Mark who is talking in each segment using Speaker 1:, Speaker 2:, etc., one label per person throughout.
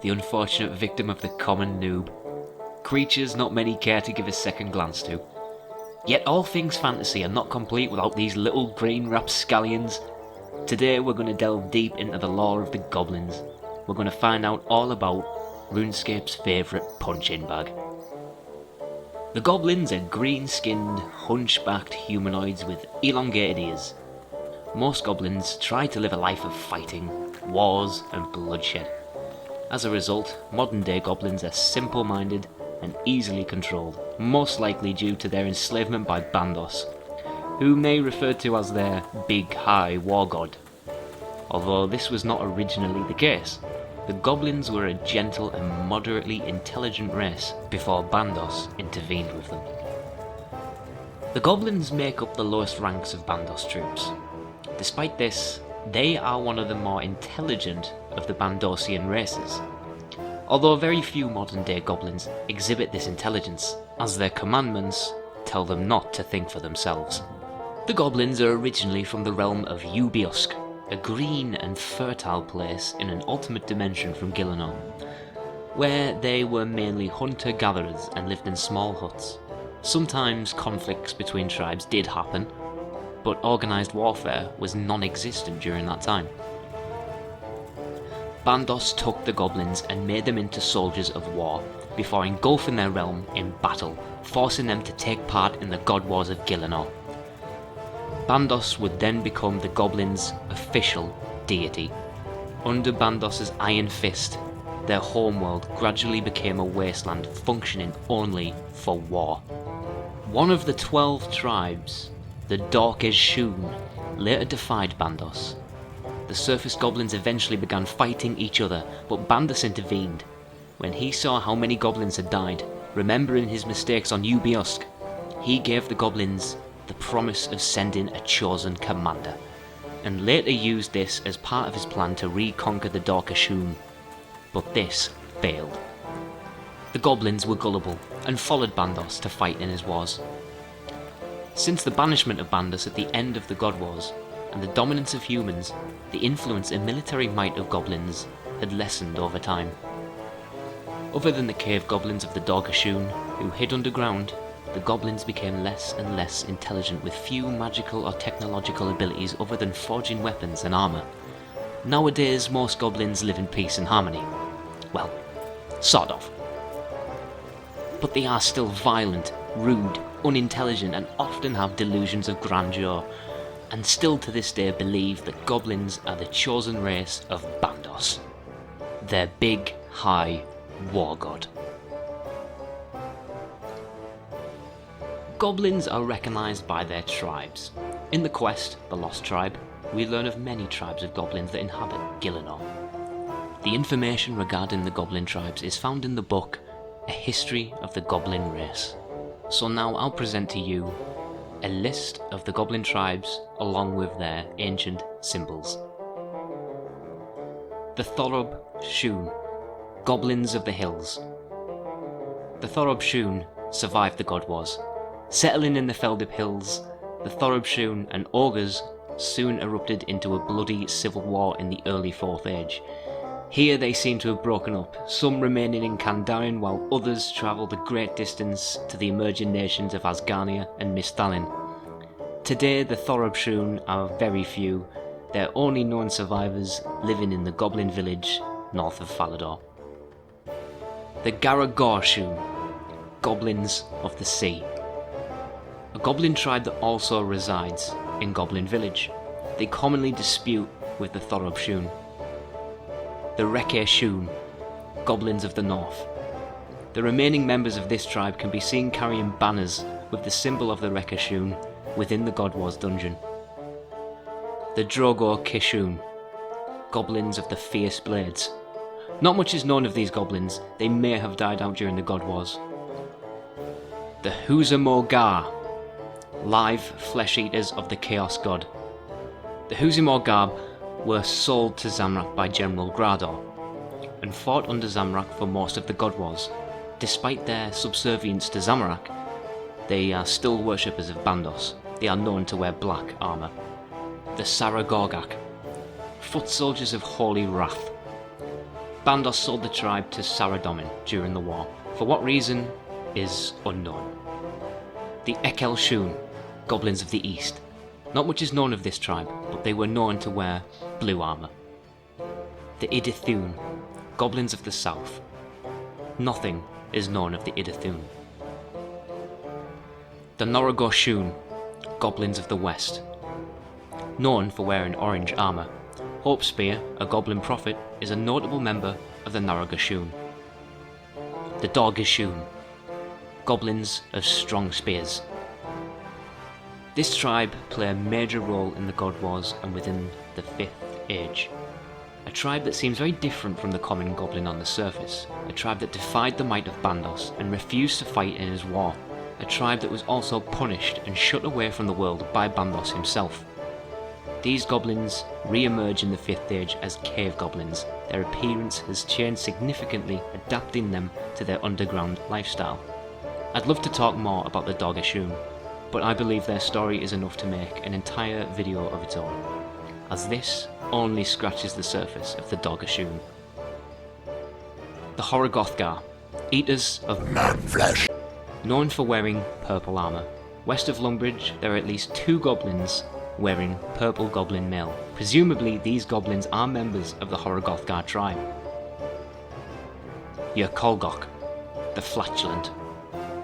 Speaker 1: the unfortunate victim of the common noob. Creatures not many care to give a second glance to. Yet all things fantasy are not complete without these little green rapscallions. Today we're going to delve deep into the lore of the Goblins. We're going to find out all about RuneScape's favourite punch-in bag. The Goblins are green-skinned, hunchbacked humanoids with elongated ears. Most Goblins try to live a life of fighting, wars and bloodshed. As a result, modern-day Goblins are simple-minded and easily controlled, most likely due to their enslavement by Bandos, whom they referred to as their Big High War God. Although this was not originally the case, the Goblins were a gentle and moderately intelligent race before Bandos intervened with them. The Goblins make up the lowest ranks of Bandos troops. Despite this, they are one of the more intelligent of the Bandosian races, although very few modern-day Goblins exhibit this intelligence, as their commandments tell them not to think for themselves. The Goblins are originally from the realm of Ubiosk, a green and fertile place in an ultimate dimension from Gillinor, where they were mainly hunter-gatherers and lived in small huts. Sometimes conflicts between tribes did happen, but organised warfare was non-existent during that time. Bandos took the Goblins and made them into soldiers of war, before engulfing their realm in battle, forcing them to take part in the God Wars of Gillinor. Bandos would then become the Goblins' official deity. Under Bandos' iron fist, their homeworld gradually became a wasteland functioning only for war. One of the 12 tribes, the Dorkeshun, later defied Bandos. The surface Goblins eventually began fighting each other, but Bandos intervened. When he saw how many Goblins had died, remembering his mistakes on Ubiosk, he gave the Goblins the promise of sending a chosen commander, and later used this as part of his plan to reconquer the Dorkeshun. But this failed. The Goblins were gullible and followed Bandos to fight in his wars. Since the banishment of Bandos at the end of the God Wars, and the dominance of humans, the influence and military might of Goblins had lessened over time. Other than the cave Goblins of the Dorkeshun, who hid underground, the Goblins became less and less intelligent with few magical or technological abilities other than forging weapons and armour. Nowadays, most Goblins live in peace and harmony. Well, sort of. But they are still violent, rude, unintelligent, and often have delusions of grandeur, and still to this day believe that Goblins are the chosen race of Bandos, their Big High War God. Goblins are recognised by their tribes. In the quest, The Lost Tribe, we learn of many tribes of Goblins that inhabit Gillinor. The information regarding the Goblin tribes is found in the book A History of the Goblin Race. So now I'll present to you a list of the Goblin tribes along with their ancient symbols. The Thorobshun, Goblins of the Hills. The Thorobshun survived the God Wars. Settling in the Feldip Hills, the Thorobshun and Ogres soon erupted into a bloody civil war in the early 4th Age. Here they seem to have broken up, some remaining in Kandarian while others travelled a great distance to the emerging nations of Asgarnia and Mistalin. Today the Thorobshun are very few, their only known survivors living in the Goblin village north of Falador. The Garagorshun, Goblins of the Sea. A Goblin tribe that also resides in Goblin village. They commonly dispute with the Thorobshun. The Rekeshun, Goblins of the North. The remaining members of this tribe can be seen carrying banners with the symbol of the Rekeshun within the God Wars dungeon. The Drogo Kishun, Goblins of the Fierce Blades. Not much is known of these goblins, they may have died out during the God Wars. The Huzamorgar, live flesh eaters of the Chaos God. The Huzamorgar were sold to Zamrak by General Grador, and fought under Zamrak for most of the God Wars. Despite their subservience to Zamrak, they are still worshippers of Bandos. They are known to wear black armour. The Saragorgak, foot soldiers of Holy Wrath. Bandos sold the tribe to Saradomin during the war. For what reason is unknown. The Ekel Shun, Goblins of the East. Not much is known of this tribe, but they were known to wear blue armour. The Idithun, Goblins of the South. Nothing is known of the Idithun. The Norogoshun, Goblins of the West. Known for wearing orange armour, Hopespear, a goblin prophet, is a notable member of the Norogoshun. The Dorgashun, Goblins of strong spears. This tribe play a major role in the God Wars and within the 5th Age. A tribe that seems very different from the common goblin on the surface. A tribe that defied the might of Bandos and refused to fight in his war. A tribe that was also punished and shut away from the world by Bandos himself. These goblins re-emerge in the 5th Age as cave goblins. Their appearance has changed significantly, adapting them to their underground lifestyle. I'd love to talk more about the Dorgashun, but I believe their story is enough to make an entire video of its own, as this only scratches the surface of the Dorgashun. The Horogothgar, Eaters of Man Flesh. Known for wearing purple armour. West of Lumbridge there are at least 2 goblins wearing purple goblin mail. Presumably these goblins are members of the Horogothgar tribe. The Akolgok, the Flatulent.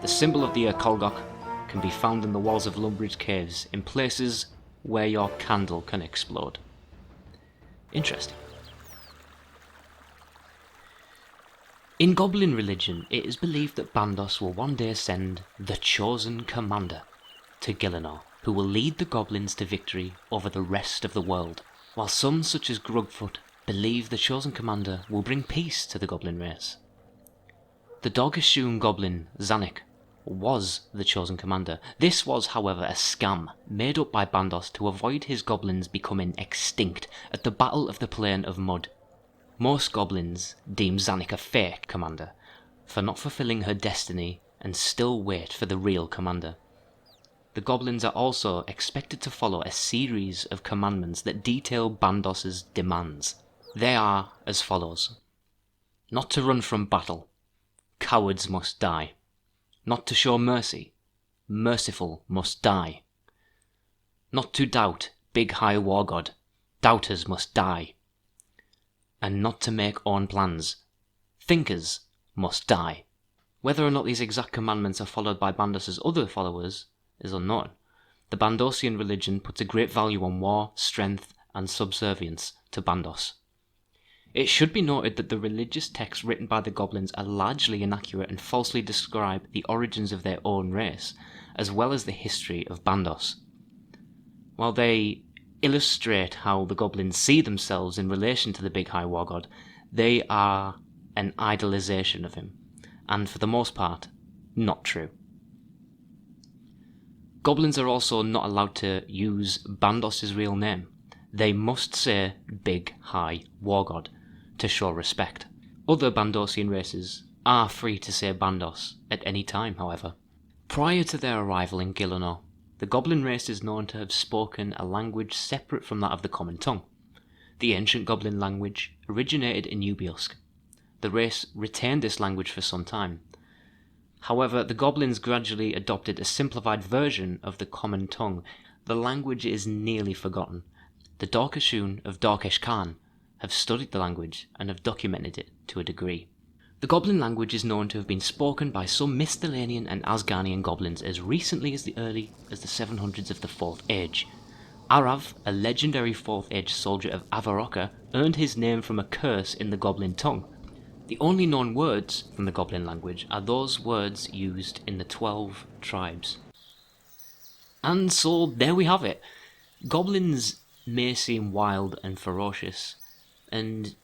Speaker 1: The symbol of the Akolgok can be found in the walls of Lumbridge caves in places where your candle can explode. Interesting. In Goblin religion, it is believed that Bandos will one day send the Chosen Commander to Gielinor, who will lead the goblins to victory over the rest of the world, while some, such as Grugfoot, believe the Chosen Commander will bring peace to the goblin race. The Dorgashun goblin, Zanik, was the Chosen Commander. This was, however, a scam made up by Bandos to avoid his goblins becoming extinct at the Battle of the Plain of Mud. Most goblins deem Zanik a fake commander for not fulfilling her destiny and still wait for the real commander. The goblins are also expected to follow a series of commandments that detail Bandos's demands. They are as follows: not to run from battle, cowards must die. Not to show mercy, merciful must die. Not to doubt, big high war god, doubters must die. And not to make own plans, thinkers must die. Whether or not these exact commandments are followed by Bandos's other followers is unknown. The Bandosian religion puts a great value on war, strength, and subservience to Bandos. It should be noted that the religious texts written by the goblins are largely inaccurate and falsely describe the origins of their own race, as well as the history of Bandos. While they illustrate how the goblins see themselves in relation to the Big High War God, they are an idolization of him, and for the most part, not true. Goblins are also not allowed to use Bandos's real name. They must say Big High War God to show respect. Other Bandosian races are free to say Bandos at any time, however. Prior to their arrival in Gielinor, the Goblin race is known to have spoken a language separate from that of the common tongue. The ancient Goblin language originated in Ubiusk. The race retained this language for some time. However, the Goblins gradually adopted a simplified version of the common tongue. The language is nearly forgotten. The Dorgashun of Dorkesh Khan have studied the language and have documented it to a degree. The Goblin language is known to have been spoken by some Misthalanian and Asgarnian goblins as recently as the 700s of the 4th Age. Arav, a legendary 4th Age soldier of Avaroka, earned his name from a curse in the Goblin tongue. The only known words from the Goblin language are those words used in the 12 tribes. And so there we have it. Goblins may seem wild and ferocious and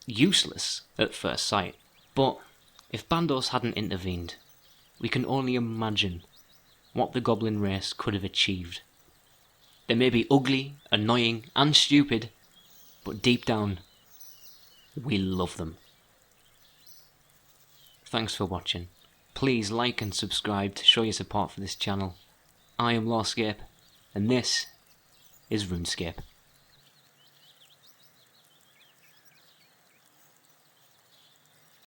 Speaker 1: useless at first sight, but if Bandos hadn't intervened, we can only imagine what the Goblin race could have achieved. They may be ugly, annoying and stupid, but deep down, we love them. Thanks for watching. Please like and subscribe to show your support for this channel. I am Lorescape, and this is Runescape.